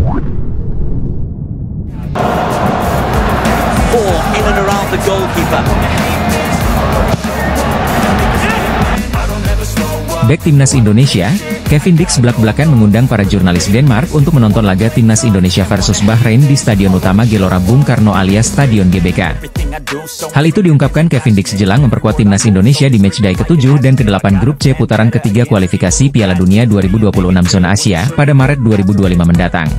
Four in and around the goalkeeper. Bek Timnas Indonesia, Kevin Dix belak-belakan mengundang para jurnalis Denmark untuk menonton laga Timnas Indonesia versus Bahrain di Stadion Utama Gelora Bung Karno alias Stadion GBK. Hal itu diungkapkan Kevin Dix jelang memperkuat Timnas Indonesia di matchday ke-7 dan ke-8 Grup C putaran ketiga kualifikasi Piala Dunia 2026 Zona Asia pada Maret 2025 mendatang.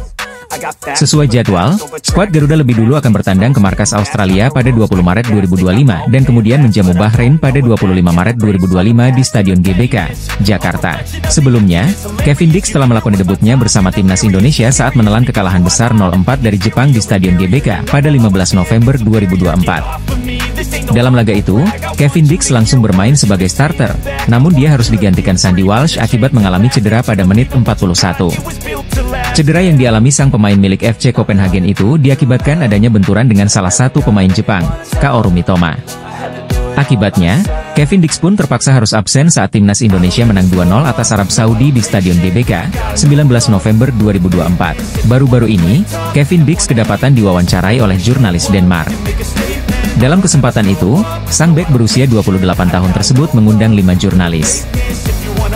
Sesuai jadwal, skuad Garuda lebih dulu akan bertandang ke markas Australia pada 20 Maret 2025 dan kemudian menjamu Bahrain pada 25 Maret 2025 di Stadion GBK, Jakarta. Sebelumnya, Kevin Dix telah melakukan debutnya bersama Timnas Indonesia saat menelan kekalahan besar 0-4 dari Jepang di Stadion GBK pada 15 November 2024. Dalam laga itu, Kevin Dix langsung bermain sebagai starter, namun dia harus digantikan Sandy Walsh akibat mengalami cedera pada menit 41. Cedera yang dialami sang pemain milik FC Copenhagen itu diakibatkan adanya benturan dengan salah satu pemain Jepang, Kaoru Mitoma. Akibatnya, Kevin Dix pun terpaksa harus absen saat Timnas Indonesia menang 2-0 atas Arab Saudi di Stadion GBK, 19 November 2024. Baru-baru ini, Kevin Dix kedapatan diwawancarai oleh jurnalis Denmark. Dalam kesempatan itu, sang bek berusia 28 tahun tersebut mengundang 5 jurnalis.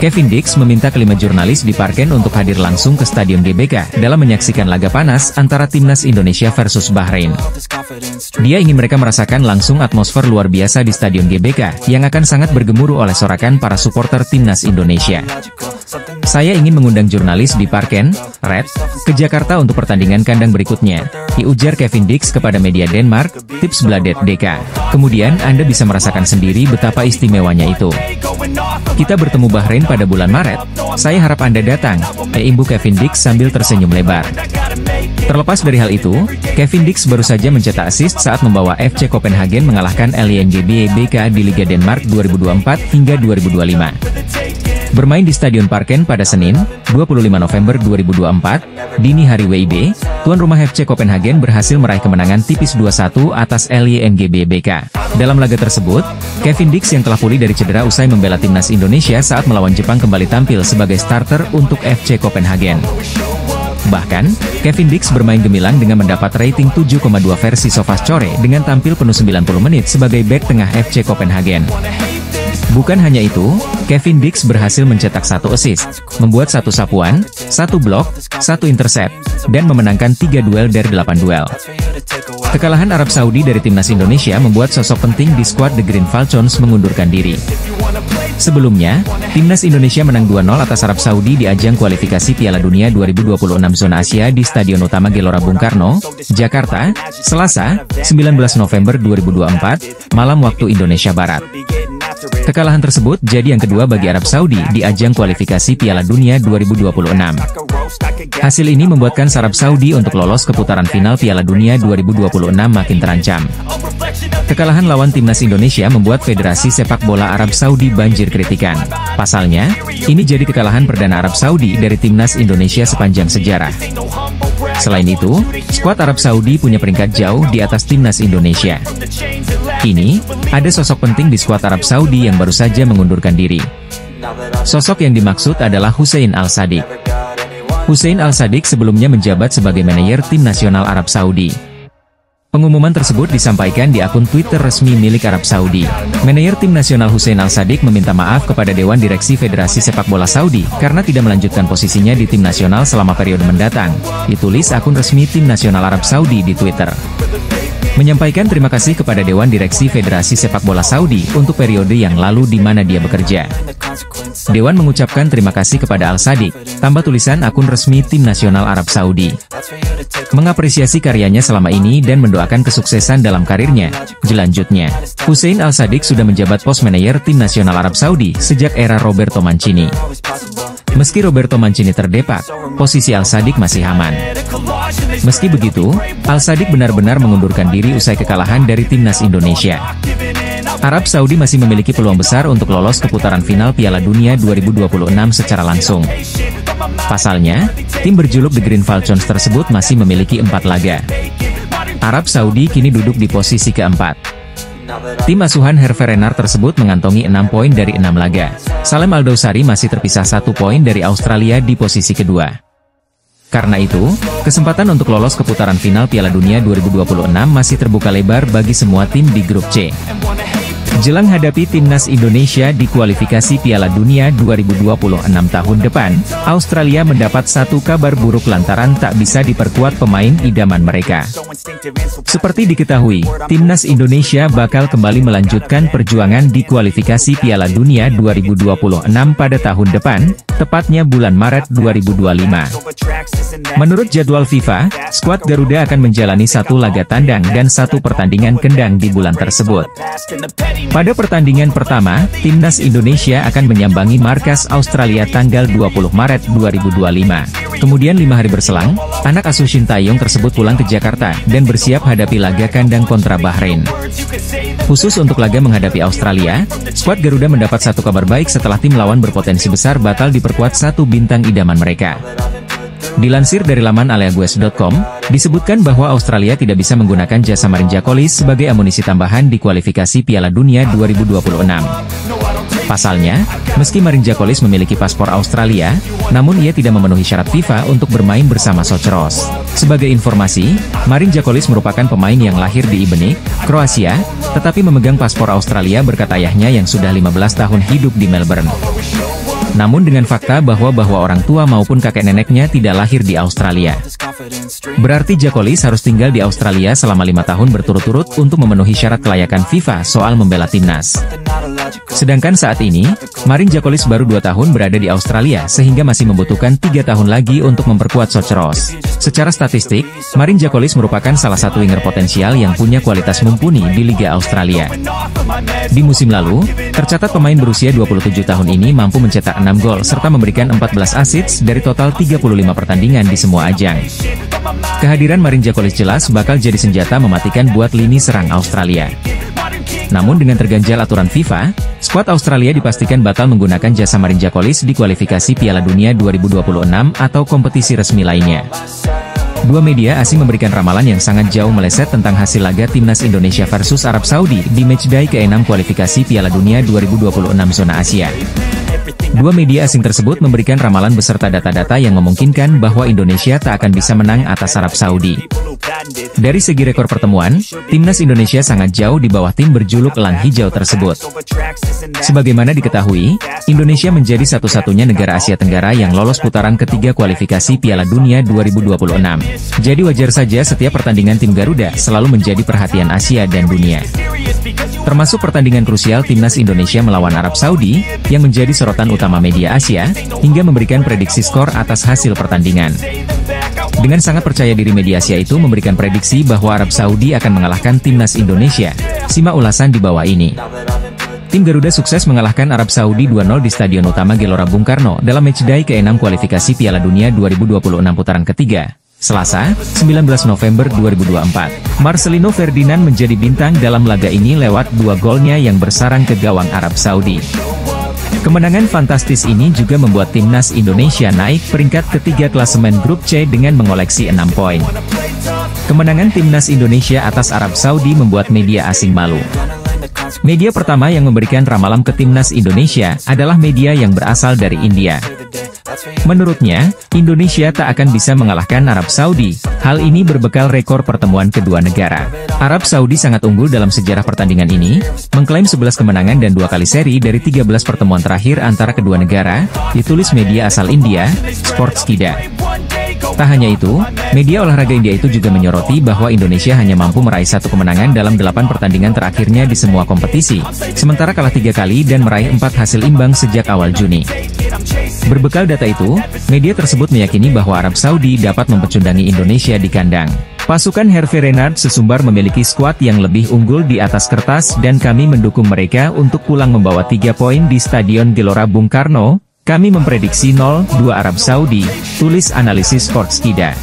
Kevin Dix meminta kelima jurnalis di Parken untuk hadir langsung ke Stadion GBK dalam menyaksikan laga panas antara Timnas Indonesia versus Bahrain. Dia ingin mereka merasakan langsung atmosfer luar biasa di Stadion GBK yang akan sangat bergemuruh oleh sorakan para supporter Timnas Indonesia. Saya ingin mengundang jurnalis di Parken, Red, ke Jakarta untuk pertandingan kandang berikutnya, ujar Kevin Dix kepada media Denmark, Tipsbladet.dk. Kemudian Anda bisa merasakan sendiri betapa istimewanya itu. Kita bertemu Bahrain pada bulan Maret. Saya harap Anda datang, imbu Kevin Dix sambil tersenyum lebar. Terlepas dari hal itu, Kevin Dix baru saja mencetak assist saat membawa FC Copenhagen mengalahkan LYNGBK di Liga Denmark 2024 hingga 2025. Bermain di Stadion Parken pada Senin, 25 November 2024, dini hari WIB, tuan rumah FC Copenhagen berhasil meraih kemenangan tipis 2-1 atas LYNGBK. Dalam laga tersebut, Kevin Dix yang telah pulih dari cedera usai membela Timnas Indonesia saat melawan Jepang kembali tampil sebagai starter untuk FC Copenhagen. Bahkan, Kevin Dix bermain gemilang dengan mendapat rating 7,2 versi SofaScore dengan tampil penuh 90 menit sebagai bek tengah FC Copenhagen. Bukan hanya itu, Kevin Dix berhasil mencetak 1 assist, membuat 1 sapuan, 1 blok, 1 intercept, dan memenangkan 3 duel dari 8 duel. Kekalahan Arab Saudi dari Timnas Indonesia membuat sosok penting di skuad The Green Falcons mengundurkan diri. Sebelumnya, Timnas Indonesia menang 2-0 atas Arab Saudi di ajang kualifikasi Piala Dunia 2026 Zona Asia di Stadion Utama Gelora Bung Karno, Jakarta, Selasa, 19 November 2024, malam waktu Indonesia Barat. Kekalahan tersebut jadi yang kedua bagi Arab Saudi di ajang kualifikasi Piala Dunia 2026. Hasil ini membuatkan Arab Saudi untuk lolos ke putaran final Piala Dunia 2026 makin terancam. Kekalahan lawan Timnas Indonesia membuat Federasi Sepak Bola Arab Saudi banjir kritikan. Pasalnya, ini jadi kekalahan perdana Arab Saudi dari Timnas Indonesia sepanjang sejarah. Selain itu, skuad Arab Saudi punya peringkat jauh di atas Timnas Indonesia. Kini, ada sosok penting di skuad Arab Saudi yang baru saja mengundurkan diri. Sosok yang dimaksud adalah Hussein Al-Sadiq. Hussein Al-Sadiq sebelumnya menjabat sebagai manajer tim nasional Arab Saudi. Pengumuman tersebut disampaikan di akun Twitter resmi milik Arab Saudi. Manajer tim nasional Hussein Al-Sadiq meminta maaf kepada Dewan Direksi Federasi Sepak Bola Saudi karena tidak melanjutkan posisinya di tim nasional selama periode mendatang, ditulis akun resmi tim nasional Arab Saudi di Twitter. Menyampaikan terima kasih kepada Dewan Direksi Federasi Sepak Bola Saudi untuk periode yang lalu di mana dia bekerja. Dewan mengucapkan terima kasih kepada Al-Sadiq, tambah tulisan akun resmi tim nasional Arab Saudi. Mengapresiasi karyanya selama ini dan mendoakan kesuksesan dalam karirnya. Selanjutnya, Hussein Al-Sadiq sudah menjabat pos manajer tim nasional Arab Saudi sejak era Roberto Mancini. Meski Roberto Mancini terdepak, posisi Al-Sadiq masih aman. Meski begitu, Al-Sadiq benar-benar mengundurkan diri usai kekalahan dari Timnas Indonesia. Arab Saudi masih memiliki peluang besar untuk lolos ke putaran final Piala Dunia 2026 secara langsung. Pasalnya, tim berjuluk The Green Falcons tersebut masih memiliki 4 laga. Arab Saudi kini duduk di posisi keempat. Tim asuhan Hervé Renard tersebut mengantongi 6 poin dari 6 laga. Salem Al Dawsari masih terpisah 1 poin dari Australia di posisi kedua. Karena itu, kesempatan untuk lolos ke putaran final Piala Dunia 2026 masih terbuka lebar bagi semua tim di grup C. Jelang hadapi timnas Indonesia di kualifikasi Piala Dunia 2026 tahun depan, Australia mendapat satu kabar buruk lantaran tak bisa diperkuat pemain idaman mereka. Seperti diketahui, timnas Indonesia bakal kembali melanjutkan perjuangan di kualifikasi Piala Dunia 2026 pada tahun depan, tepatnya bulan Maret 2025. Menurut jadwal FIFA, skuad Garuda akan menjalani satu laga tandang dan satu pertandingan kendang di bulan tersebut. Pada pertandingan pertama, timnas Indonesia akan menyambangi markas Australia tanggal 20 Maret 2025. Kemudian 5 hari berselang, anak asuh Shin Tae-yong tersebut pulang ke Jakarta dan bersiap hadapi laga kandang kontra Bahrain. Khusus untuk laga menghadapi Australia, skuad Garuda mendapat satu kabar baik setelah tim lawan berpotensi besar batal diperkuat satu bintang idaman mereka. Dilansir dari laman Aleagues.com, disebutkan bahwa Australia tidak bisa menggunakan jasa Marine Jacobs sebagai amunisi tambahan di kualifikasi Piala Dunia 2026. Pasalnya, meski Marine Jacobs memiliki paspor Australia, namun ia tidak memenuhi syarat FIFA untuk bermain bersama Sochros. Sebagai informasi, Marine Jacobs merupakan pemain yang lahir di Ibenik, Kroasia, tetapi memegang paspor Australia berkat ayahnya yang sudah 15 tahun hidup di Melbourne. Namun dengan fakta bahwa orang tua maupun kakek neneknya tidak lahir di Australia. Berarti Jacobs harus tinggal di Australia selama 5 tahun berturut-turut untuk memenuhi syarat kelayakan FIFA soal membela timnas. Sedangkan saat ini, Marine Jacobs baru 2 tahun berada di Australia sehingga masih membutuhkan 3 tahun lagi untuk memperkuat Sochros. Secara statistik, Marine Jacobs merupakan salah satu winger potensial yang punya kualitas mumpuni di Liga Australia. Di musim lalu, tercatat pemain berusia 27 tahun ini mampu mencetak 6 gol serta memberikan 14 assist dari total 35 pertandingan di semua ajang. Kehadiran Marine Jacobs jelas bakal jadi senjata mematikan buat lini serang Australia. Namun dengan terganjal aturan FIFA, skuad Australia dipastikan batal menggunakan jasa Marine Jacobs di kualifikasi Piala Dunia 2026 atau kompetisi resmi lainnya. Dua media asing memberikan ramalan yang sangat jauh meleset tentang hasil laga timnas Indonesia versus Arab Saudi di matchday ke-6 kualifikasi Piala Dunia 2026 zona Asia. Dua media asing tersebut memberikan ramalan beserta data-data yang memungkinkan bahwa Indonesia tak akan bisa menang atas Arab Saudi. Dari segi rekor pertemuan, timnas Indonesia sangat jauh di bawah tim berjuluk Elang Hijau tersebut. Sebagaimana diketahui, Indonesia menjadi satu-satunya negara Asia Tenggara yang lolos putaran ketiga kualifikasi Piala Dunia 2026. Jadi wajar saja setiap pertandingan tim Garuda selalu menjadi perhatian Asia dan dunia. Termasuk pertandingan krusial timnas Indonesia melawan Arab Saudi, yang menjadi sorotan utama media Asia, hingga memberikan prediksi skor atas hasil pertandingan. Dengan sangat percaya diri media Asia itu memberikan prediksi bahwa Arab Saudi akan mengalahkan timnas Indonesia. Simak ulasan di bawah ini. Tim Garuda sukses mengalahkan Arab Saudi 2-0 di Stadion Utama Gelora Bung Karno dalam matchday ke-6 kualifikasi Piala Dunia 2026 putaran ketiga. Selasa, 19 November 2024. Marcelino Ferdinand menjadi bintang dalam laga ini lewat 2 golnya yang bersarang ke gawang Arab Saudi. Kemenangan fantastis ini juga membuat timnas Indonesia naik peringkat ketiga klasemen grup C dengan mengoleksi 6 poin. Kemenangan timnas Indonesia atas Arab Saudi membuat media asing malu. Media pertama yang memberikan ramalan ke timnas Indonesia adalah media yang berasal dari India. Menurutnya, Indonesia tak akan bisa mengalahkan Arab Saudi. Hal ini berbekal rekor pertemuan kedua negara. Arab Saudi sangat unggul dalam sejarah pertandingan ini, mengklaim 11 kemenangan dan 2 kali seri dari 13 pertemuan terakhir antara kedua negara, ditulis media asal India, Sportskida. Tak hanya itu, media olahraga India itu juga menyoroti bahwa Indonesia hanya mampu meraih 1 kemenangan dalam 8 pertandingan terakhirnya di semua kompetisi, sementara kalah 3 kali dan meraih 4 hasil imbang sejak awal Juni. Berbekal data itu, media tersebut meyakini bahwa Arab Saudi dapat mempecundangi Indonesia di kandang. Pasukan Hervé Renard sesumbar memiliki skuad yang lebih unggul di atas kertas dan kami mendukung mereka untuk pulang membawa 3 poin di Stadion Gelora Bung Karno. Kami memprediksi 0-2 Arab Saudi, tulis analisis Sportskida.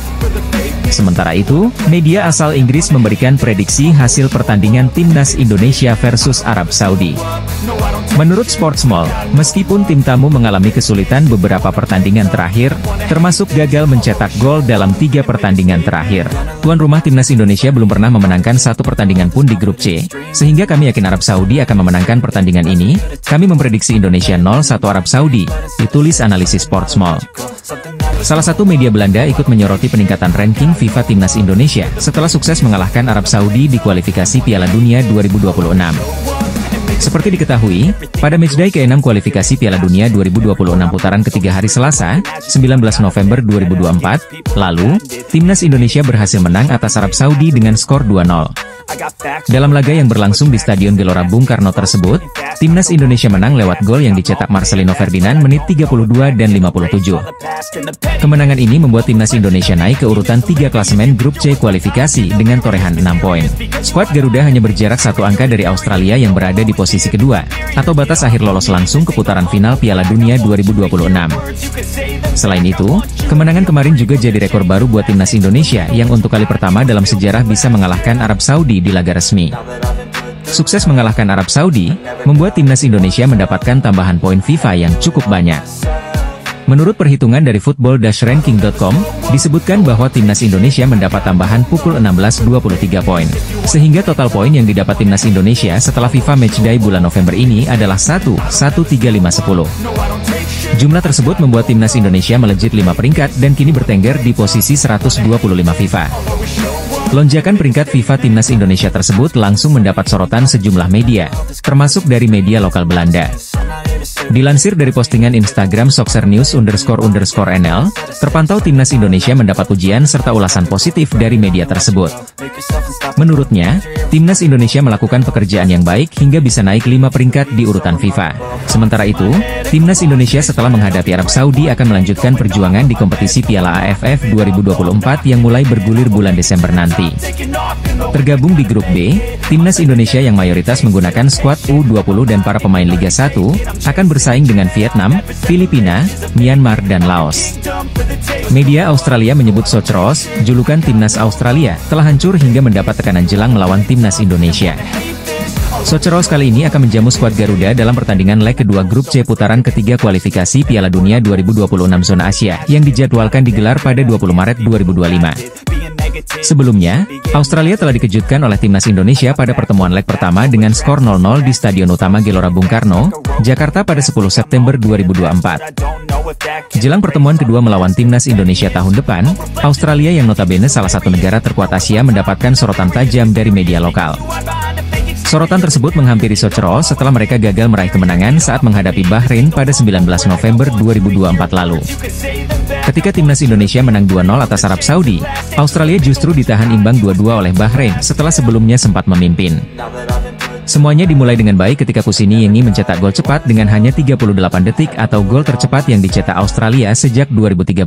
Sementara itu, media asal Inggris memberikan prediksi hasil pertandingan timnas Indonesia versus Arab Saudi. Menurut Sportsmall, meskipun tim tamu mengalami kesulitan beberapa pertandingan terakhir, termasuk gagal mencetak gol dalam 3 pertandingan terakhir, tuan rumah timnas Indonesia belum pernah memenangkan satu pertandingan pun di grup C, sehingga kami yakin Arab Saudi akan memenangkan pertandingan ini. Kami memprediksi Indonesia 0-1 Arab Saudi, ditulis analisis Sportsmall. Salah satu media Belanda ikut menyoroti peningkatan ranking FIFA Timnas Indonesia setelah sukses mengalahkan Arab Saudi di kualifikasi Piala Dunia 2026. Seperti diketahui, pada matchday ke-6 kualifikasi Piala Dunia 2026 putaran ketiga hari Selasa, 19 November 2024, lalu, Timnas Indonesia berhasil menang atas Arab Saudi dengan skor 2-0. Dalam laga yang berlangsung di Stadion Gelora Bung Karno tersebut, Timnas Indonesia menang lewat gol yang dicetak Marcelino Ferdinand menit 32 dan 57. Kemenangan ini membuat Timnas Indonesia naik ke urutan 3 klasemen grup C kualifikasi dengan torehan 6 poin. Skuad Garuda hanya berjarak 1 angka dari Australia yang berada di posisi kedua, atau batas akhir lolos langsung ke putaran final Piala Dunia 2026. Selain itu, kemenangan kemarin juga jadi rekor baru buat Timnas Indonesia yang untuk kali pertama dalam sejarah bisa mengalahkan Arab Saudi di laga resmi. Sukses mengalahkan Arab Saudi, membuat Timnas Indonesia mendapatkan tambahan poin FIFA yang cukup banyak. Menurut perhitungan dari football-ranking.com, disebutkan bahwa Timnas Indonesia mendapat tambahan pukul 16.23 poin. Sehingga total poin yang didapat Timnas Indonesia setelah FIFA Matchday bulan November ini adalah 1,13510. Jumlah tersebut membuat Timnas Indonesia melejit 5 peringkat dan kini bertengger di posisi 125 FIFA. Lonjakan peringkat FIFA Timnas Indonesia tersebut langsung mendapat sorotan sejumlah media, termasuk dari media lokal Belanda. Dilansir dari postingan Instagram @soccernews__nl, terpantau Timnas Indonesia mendapat pujian serta ulasan positif dari media tersebut. Menurutnya, Timnas Indonesia melakukan pekerjaan yang baik hingga bisa naik 5 peringkat di urutan FIFA. Sementara itu, Timnas Indonesia setelah menghadapi Arab Saudi akan melanjutkan perjuangan di kompetisi Piala AFF 2024 yang mulai bergulir bulan Desember nanti. Tergabung di grup B, Timnas Indonesia yang mayoritas menggunakan skuad U20 dan para pemain Liga 1, akan bersaing dengan Vietnam, Filipina, Myanmar dan Laos. Media Australia menyebut Socceroos, julukan Timnas Australia, telah hancur hingga mendapat tekanan jelang melawan Timnas Indonesia. Socceroos kali ini akan menjamu skuad Garuda dalam pertandingan leg kedua grup C putaran ketiga kualifikasi Piala Dunia 2026 zona Asia, yang dijadwalkan digelar pada 20 Maret 2025. Sebelumnya, Australia telah dikejutkan oleh Timnas Indonesia pada pertemuan leg pertama dengan skor 0-0 di Stadion Utama Gelora Bung Karno, Jakarta pada 10 September 2024. Jelang pertemuan kedua melawan Timnas Indonesia tahun depan, Australia yang notabene salah satu negara terkuat Asia mendapatkan sorotan tajam dari media lokal. Sorotan tersebut menghampiri Socceroos setelah mereka gagal meraih kemenangan saat menghadapi Bahrain pada 19 November 2024 lalu. Ketika Timnas Indonesia menang 2-0 atas Arab Saudi, Australia justru ditahan imbang 2-2 oleh Bahrain setelah sebelumnya sempat memimpin. Semuanya dimulai dengan baik ketika Kusini Yengi mencetak gol cepat dengan hanya 38 detik atau gol tercepat yang dicetak Australia sejak 2013.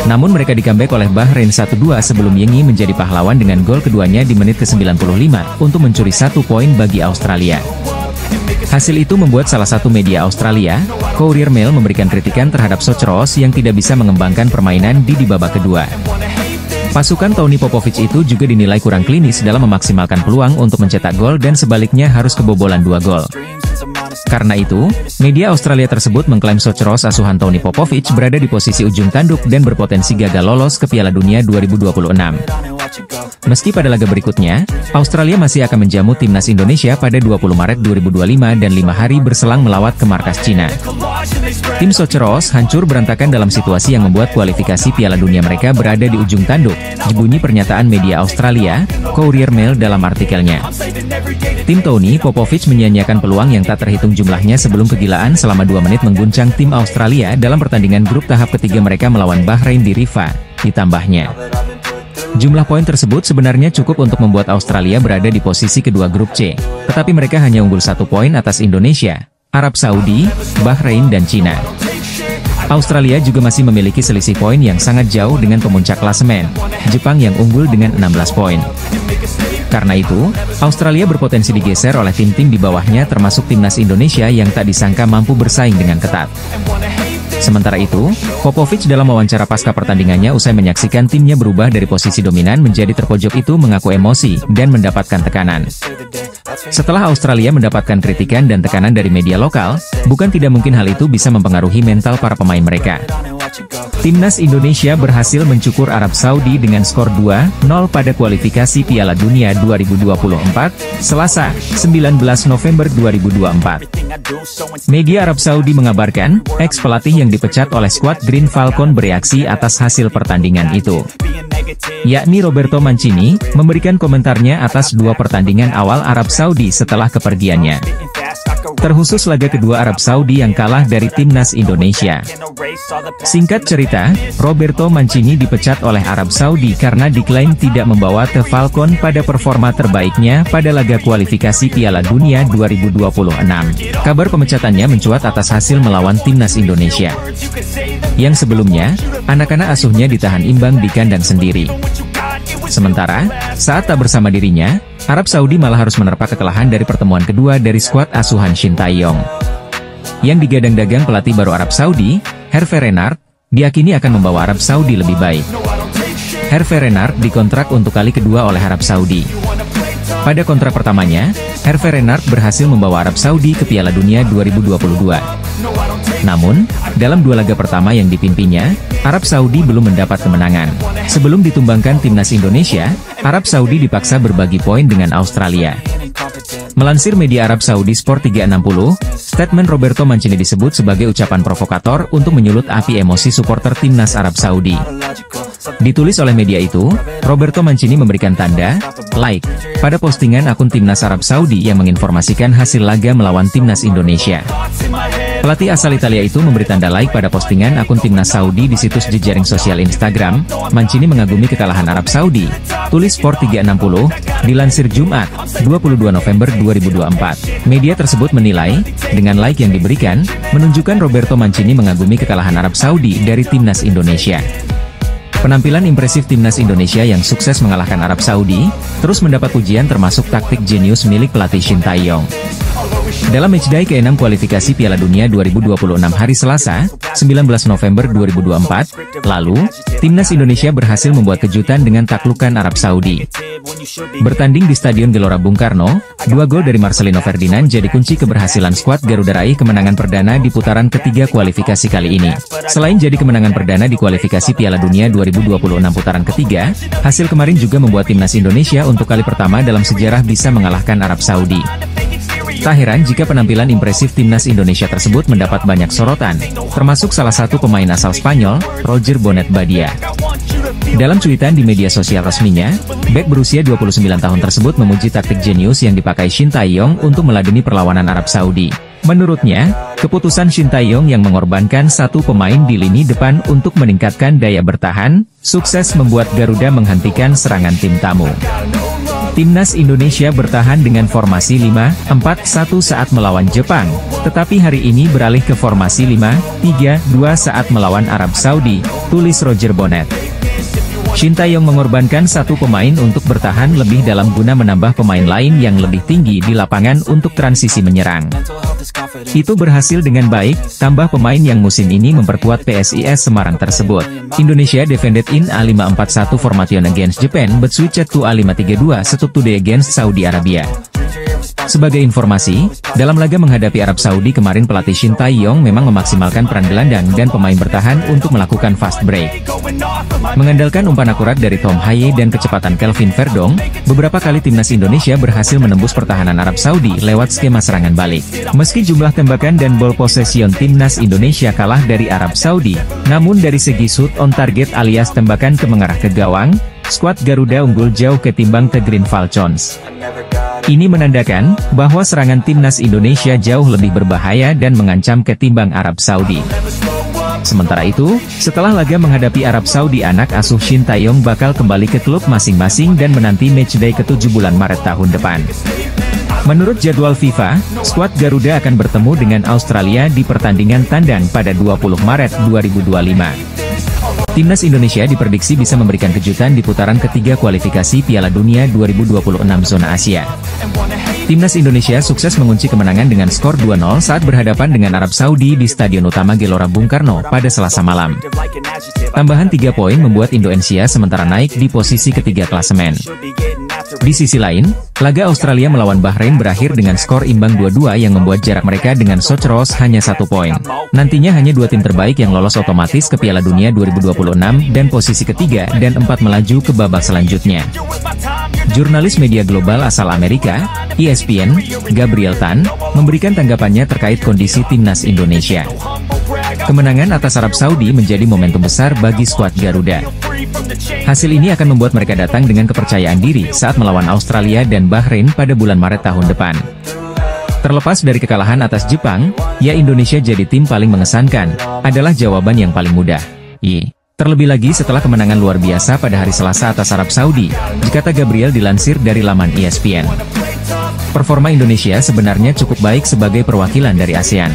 Namun mereka di-comeback oleh Bahrain 1-2 sebelum Yengi menjadi pahlawan dengan gol keduanya di menit ke-95 untuk mencuri 1 poin bagi Australia. Hasil itu membuat salah satu media Australia, Courier Mail memberikan kritikan terhadap Socceroos yang tidak bisa mengembangkan permainan di babak kedua. Pasukan Tony Popovic itu juga dinilai kurang klinis dalam memaksimalkan peluang untuk mencetak gol dan sebaliknya harus kebobolan 2 gol. Karena itu, media Australia tersebut mengklaim Socceroos asuhan Tony Popovic berada di posisi ujung tanduk dan berpotensi gagal lolos ke Piala Dunia 2026. Meski pada laga berikutnya, Australia masih akan menjamu Timnas Indonesia pada 20 Maret 2025 dan 5 hari berselang melawat ke markas Cina. Tim Socceroos hancur berantakan dalam situasi yang membuat kualifikasi Piala Dunia mereka berada di ujung tanduk, bunyi pernyataan media Australia, Courier Mail dalam artikelnya. Tim Tony Popovic menyia-nyiakan peluang yang tak terhitung jumlahnya sebelum kegilaan selama 2 menit mengguncang tim Australia dalam pertandingan grup tahap ketiga mereka melawan Bahrain di Rifa, ditambahnya. Jumlah poin tersebut sebenarnya cukup untuk membuat Australia berada di posisi kedua grup C, tetapi mereka hanya unggul 1 poin atas Indonesia, Arab Saudi, Bahrain dan Cina. Australia juga masih memiliki selisih poin yang sangat jauh dengan pemuncak klasemen, Jepang yang unggul dengan 16 poin. Karena itu, Australia berpotensi digeser oleh tim-tim di bawahnya termasuk Timnas Indonesia yang tak disangka mampu bersaing dengan ketat. Sementara itu, Popovic dalam wawancara pasca pertandingannya usai menyaksikan timnya berubah dari posisi dominan menjadi terpojok itu mengaku emosi dan mendapatkan tekanan. Setelah Australia mendapatkan kritikan dan tekanan dari media lokal, bukan tidak mungkin hal itu bisa mempengaruhi mental para pemain mereka. Timnas Indonesia berhasil mencukur Arab Saudi dengan skor 2-0 pada kualifikasi Piala Dunia 2024, Selasa, 19 November 2024. Media Arab Saudi mengabarkan, ex-pelatih yang dipecat oleh skuad Green Falcon bereaksi atas hasil pertandingan itu. Yakni Roberto Mancini, memberikan komentarnya atas dua pertandingan awal Arab Saudi setelah kepergiannya. Terkhusus laga kedua Arab Saudi yang kalah dari Timnas Indonesia. Singkat cerita, Roberto Mancini dipecat oleh Arab Saudi karena diklaim tidak membawa The Falcon pada performa terbaiknya pada laga kualifikasi Piala Dunia 2026. Kabar pemecatannya mencuat atas hasil melawan Timnas Indonesia. Yang sebelumnya, anak-anak asuhnya ditahan imbang di kandang sendiri. Sementara, saat tak bersama dirinya, Arab Saudi malah harus menerpa kekalahan dari pertemuan kedua dari skuad asuhan Shin Tae-yong. Yang digadang-dagang pelatih baru Arab Saudi, Hervé Renard, diyakini akan membawa Arab Saudi lebih baik. Hervé Renard dikontrak untuk kali kedua oleh Arab Saudi. Pada kontrak pertamanya, Hervé Renard berhasil membawa Arab Saudi ke Piala Dunia 2022. Namun, dalam dua laga pertama yang dipimpinnya, Arab Saudi belum mendapat kemenangan. Sebelum ditumbangkan Timnas Indonesia, Arab Saudi dipaksa berbagi poin dengan Australia. Melansir media Arab Saudi Sport 360, statement Roberto Mancini disebut sebagai ucapan provokator untuk menyulut api emosi supporter Timnas Arab Saudi. Ditulis oleh media itu, Roberto Mancini memberikan tanda like pada postingan akun Timnas Arab Saudi yang menginformasikan hasil laga melawan Timnas Indonesia. Pelatih asal Italia itu memberi tanda like pada postingan akun Timnas Saudi di situs jejaring sosial Instagram. Mancini mengagumi kekalahan Arab Saudi, tulis Sport 360, dilansir Jumat, 22 November 2024. Media tersebut menilai, dengan like yang diberikan, menunjukkan Roberto Mancini mengagumi kekalahan Arab Saudi dari Timnas Indonesia. Penampilan impresif Timnas Indonesia yang sukses mengalahkan Arab Saudi, terus mendapat pujian termasuk taktik jenius milik pelatih Shin Tae-yong. Dalam matchday ke-6 kualifikasi Piala Dunia 2026 hari Selasa, 19 November 2024, lalu, Timnas Indonesia berhasil membuat kejutan dengan taklukan Arab Saudi. Bertanding di Stadion Gelora Bung Karno, 2 gol dari Marcelino Ferdinand jadi kunci keberhasilan skuad Garuda raih kemenangan perdana di putaran ketiga kualifikasi kali ini. Selain jadi kemenangan perdana di kualifikasi Piala Dunia 2026 putaran ketiga, hasil kemarin juga membuat Timnas Indonesia untuk kali pertama dalam sejarah bisa mengalahkan Arab Saudi. Tak heran jika penampilan impresif Timnas Indonesia tersebut mendapat banyak sorotan, termasuk salah satu pemain asal Spanyol, Roger Bonet Badia. Dalam cuitan di media sosial resminya, bek berusia 29 tahun tersebut memuji taktik jenius yang dipakai Shin Tae-yong untuk meladeni perlawanan Arab Saudi. Menurutnya, keputusan Shin Tae-yong yang mengorbankan satu pemain di lini depan untuk meningkatkan daya bertahan, sukses membuat Garuda menghentikan serangan tim tamu. Timnas Indonesia bertahan dengan formasi 5-4-1 saat melawan Jepang, tetapi hari ini beralih ke formasi 5-3-2 saat melawan Arab Saudi, tulis Roger Bonet. Shin Tae-yong mengorbankan satu pemain untuk bertahan lebih dalam guna menambah pemain lain yang lebih tinggi di lapangan untuk transisi menyerang. Itu berhasil dengan baik, tambah pemain yang musim ini memperkuat PSIS Semarang tersebut. Indonesia defended in A541 formation against Japan but switched to A532 setup today against Saudi Arabia. Sebagai informasi, dalam laga menghadapi Arab Saudi kemarin pelatih Shin Tae-yong memang memaksimalkan peran gelandang dan pemain bertahan untuk melakukan fast break. Mengandalkan umpan akurat dari Tom Haye dan kecepatan Kelvin Verdong, beberapa kali Timnas Indonesia berhasil menembus pertahanan Arab Saudi lewat skema serangan balik. Meski jumlah tembakan dan ball possession Timnas Indonesia kalah dari Arab Saudi, namun dari segi shoot on target alias tembakan ke mengarah ke gawang, skuad Garuda unggul jauh ketimbang The Green Falcons. Ini menandakan bahwa serangan Timnas Indonesia jauh lebih berbahaya dan mengancam ketimbang Arab Saudi. Sementara itu, setelah laga menghadapi Arab Saudi, anak asuh Shin Tae-yong bakal kembali ke klub masing-masing dan menanti matchday ke-7 bulan Maret tahun depan. Menurut jadwal FIFA, skuad Garuda akan bertemu dengan Australia di pertandingan tandang pada 20 Maret 2025. Timnas Indonesia diprediksi bisa memberikan kejutan di putaran ketiga kualifikasi Piala Dunia 2026 zona Asia. Timnas Indonesia sukses mengunci kemenangan dengan skor 2-0 saat berhadapan dengan Arab Saudi di Stadion Utama Gelora Bung Karno pada Selasa malam. Tambahan 3 poin membuat Indonesia sementara naik di posisi ketiga klasemen. Di sisi lain, laga Australia melawan Bahrain berakhir dengan skor imbang 2-2 yang membuat jarak mereka dengan Socceroos hanya 1 poin. Nantinya hanya 2 tim terbaik yang lolos otomatis ke Piala Dunia 2026 dan posisi ketiga dan 4 melaju ke babak selanjutnya. Jurnalis media global asal Amerika, ESPN, Gabriel Tan, memberikan tanggapannya terkait kondisi timnas Indonesia. Kemenangan atas Arab Saudi menjadi momentum besar bagi skuad Garuda. Hasil ini akan membuat mereka datang dengan kepercayaan diri saat melawan Australia dan Bahrain pada bulan Maret tahun depan. Terlepas dari kekalahan atas Jepang, ya Indonesia jadi tim paling mengesankan, adalah jawaban yang paling mudah. Terlebih lagi setelah kemenangan luar biasa pada hari Selasa atas Arab Saudi, kata Gabriel dilansir dari laman ESPN. Performa Indonesia sebenarnya cukup baik sebagai perwakilan dari ASEAN.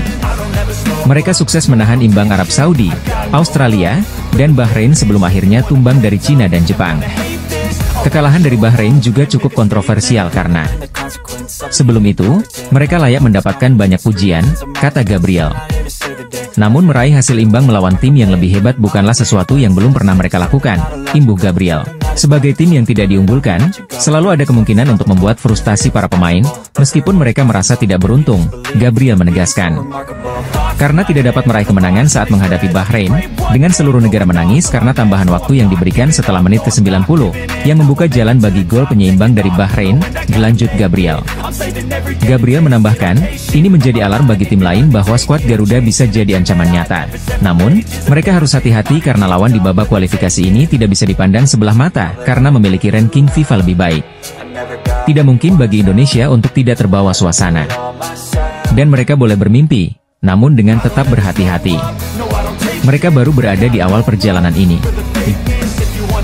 Mereka sukses menahan imbang Arab Saudi, Australia, dan Bahrain sebelum akhirnya tumbang dari Cina dan Jepang. Kekalahan dari Bahrain juga cukup kontroversial karena sebelum itu, mereka layak mendapatkan banyak pujian, kata Gabriel. Namun meraih hasil imbang melawan tim yang lebih hebat bukanlah sesuatu yang belum pernah mereka lakukan, imbuh Gabriel. Sebagai tim yang tidak diunggulkan, selalu ada kemungkinan untuk membuat frustasi para pemain, meskipun mereka merasa tidak beruntung, Gabriel menegaskan. Karena tidak dapat meraih kemenangan saat menghadapi Bahrain, dengan seluruh negara menangis karena tambahan waktu yang diberikan setelah menit ke-90, yang membuka jalan bagi gol penyeimbang dari Bahrain, dilanjut Gabriel. Gabriel menambahkan, ini menjadi alarm bagi tim lain bahwa skuad Garuda bisa jadi ancaman nyata. Namun, mereka harus hati-hati karena lawan di babak kualifikasi ini tidak bisa dipandang sebelah mata, karena memiliki ranking FIFA lebih baik. Tidak mungkin bagi Indonesia untuk tidak terbawa suasana. Dan mereka boleh bermimpi, namun dengan tetap berhati-hati. Mereka baru berada di awal perjalanan ini.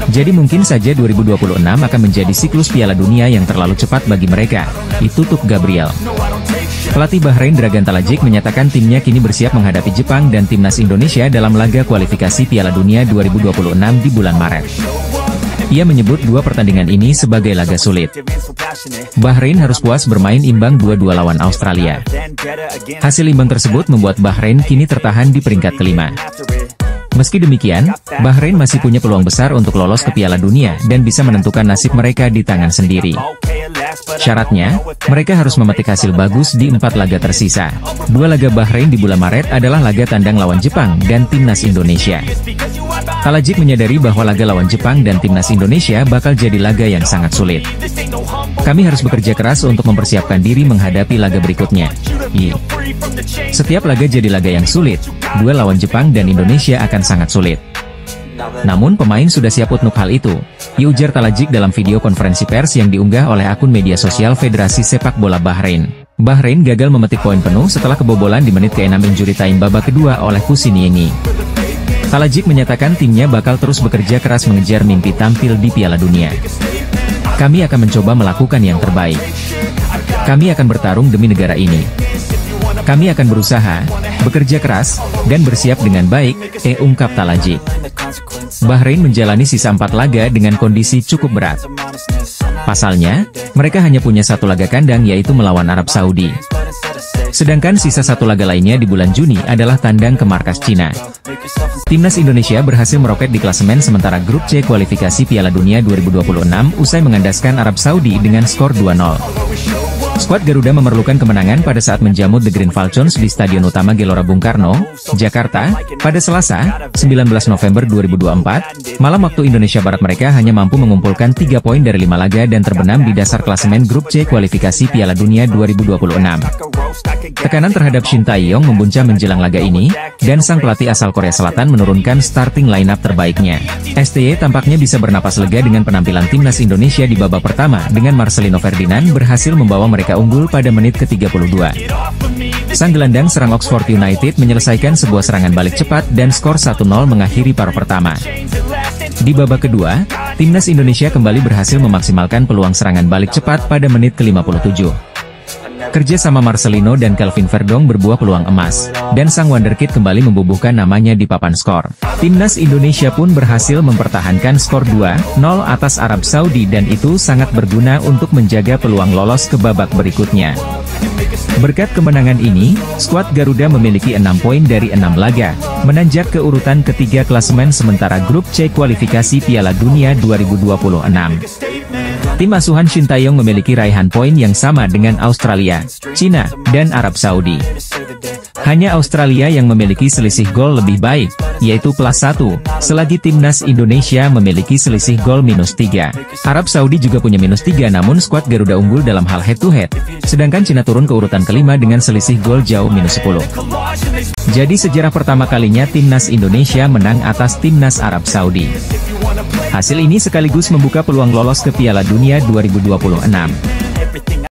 Jadi mungkin saja 2026 akan menjadi siklus Piala Dunia yang terlalu cepat bagi mereka, ditutup Gabriel. Pelatih Bahrain Dragan Talajik menyatakan timnya kini bersiap menghadapi Jepang dan timnas Indonesia dalam laga kualifikasi Piala Dunia 2026 di bulan Maret. Ia menyebut 2 pertandingan ini sebagai laga sulit. Bahrain harus puas bermain imbang 2-2 lawan Australia. Hasil imbang tersebut membuat Bahrain kini tertahan di peringkat kelima. Meski demikian, Bahrain masih punya peluang besar untuk lolos ke Piala Dunia dan bisa menentukan nasib mereka di tangan sendiri. Syaratnya, mereka harus memetik hasil bagus di 4 laga tersisa. 2 laga Bahrain di bulan Maret adalah laga tandang lawan Jepang dan timnas Indonesia. Talajik menyadari bahwa laga lawan Jepang dan timnas Indonesia bakal jadi laga yang sangat sulit. Kami harus bekerja keras untuk mempersiapkan diri menghadapi laga berikutnya. Setiap laga jadi laga yang sulit, duel lawan Jepang dan Indonesia akan sangat sulit. Namun pemain sudah siap untuk hal itu, ujar Talajik dalam video konferensi pers yang diunggah oleh akun media sosial Federasi Sepak Bola Bahrain. Bahrain gagal memetik poin penuh setelah kebobolan di menit ke-6 injury time babak kedua oleh Kusiniengi. Talajik menyatakan timnya bakal terus bekerja keras mengejar mimpi tampil di Piala Dunia. Kami akan mencoba melakukan yang terbaik. Kami akan bertarung demi negara ini. Kami akan berusaha, bekerja keras, dan bersiap dengan baik, ungkap Talajik. Bahrain menjalani sisa 4 laga dengan kondisi cukup berat. Pasalnya, mereka hanya punya 1 laga kandang yaitu melawan Arab Saudi. Sedangkan sisa 1 laga lainnya di bulan Juni adalah tandang ke markas Cina. Timnas Indonesia berhasil meroket di klasemen sementara grup C kualifikasi Piala Dunia 2026 usai mengandaskan Arab Saudi dengan skor 2-0. Skuad Garuda memerlukan kemenangan pada saat menjamu The Green Falcons di Stadion Utama Gelora Bung Karno, Jakarta, pada Selasa, 19 November 2024, malam waktu Indonesia Barat. Mereka hanya mampu mengumpulkan 3 poin dari 5 laga dan terbenam di dasar klasemen grup C kualifikasi Piala Dunia 2026. Tekanan terhadap Shin Tae-yong membuncah menjelang laga ini, dan sang pelatih asal Korea Selatan menurunkan starting lineup terbaiknya. STY tampaknya bisa bernapas lega dengan penampilan timnas Indonesia di babak pertama dengan Marcelino Ferdinand berhasil membawa mereka unggul pada menit ke-32. Sang gelandang serang Oxford United menyelesaikan sebuah serangan balik cepat dan skor 1-0 mengakhiri paruh pertama. Di babak kedua, timnas Indonesia kembali berhasil memaksimalkan peluang serangan balik cepat pada menit ke-57. Kerja sama Marcelino dan Kelvin Verdong berbuah peluang emas, dan sang wonderkid kembali membubuhkan namanya di papan skor. Timnas Indonesia pun berhasil mempertahankan skor 2-0 atas Arab Saudi dan itu sangat berguna untuk menjaga peluang lolos ke babak berikutnya. Berkat kemenangan ini, skuad Garuda memiliki 6 poin dari 6 laga, menanjak ke urutan ketiga klasemen sementara grup C kualifikasi Piala Dunia 2026. Tim asuhan Shin Tae-yong memiliki raihan poin yang sama dengan Australia, Cina, dan Arab Saudi. Hanya Australia yang memiliki selisih gol lebih baik, yaitu +1, selagi Timnas Indonesia memiliki selisih gol -3. Arab Saudi juga punya -3 namun skuad Garuda unggul dalam hal head-to-head, sedangkan Cina turun ke urutan kelima dengan selisih gol jauh -10. Jadi sejarah pertama kalinya Timnas Indonesia menang atas Timnas Arab Saudi. Hasil ini sekaligus membuka peluang lolos ke Piala Dunia 2026.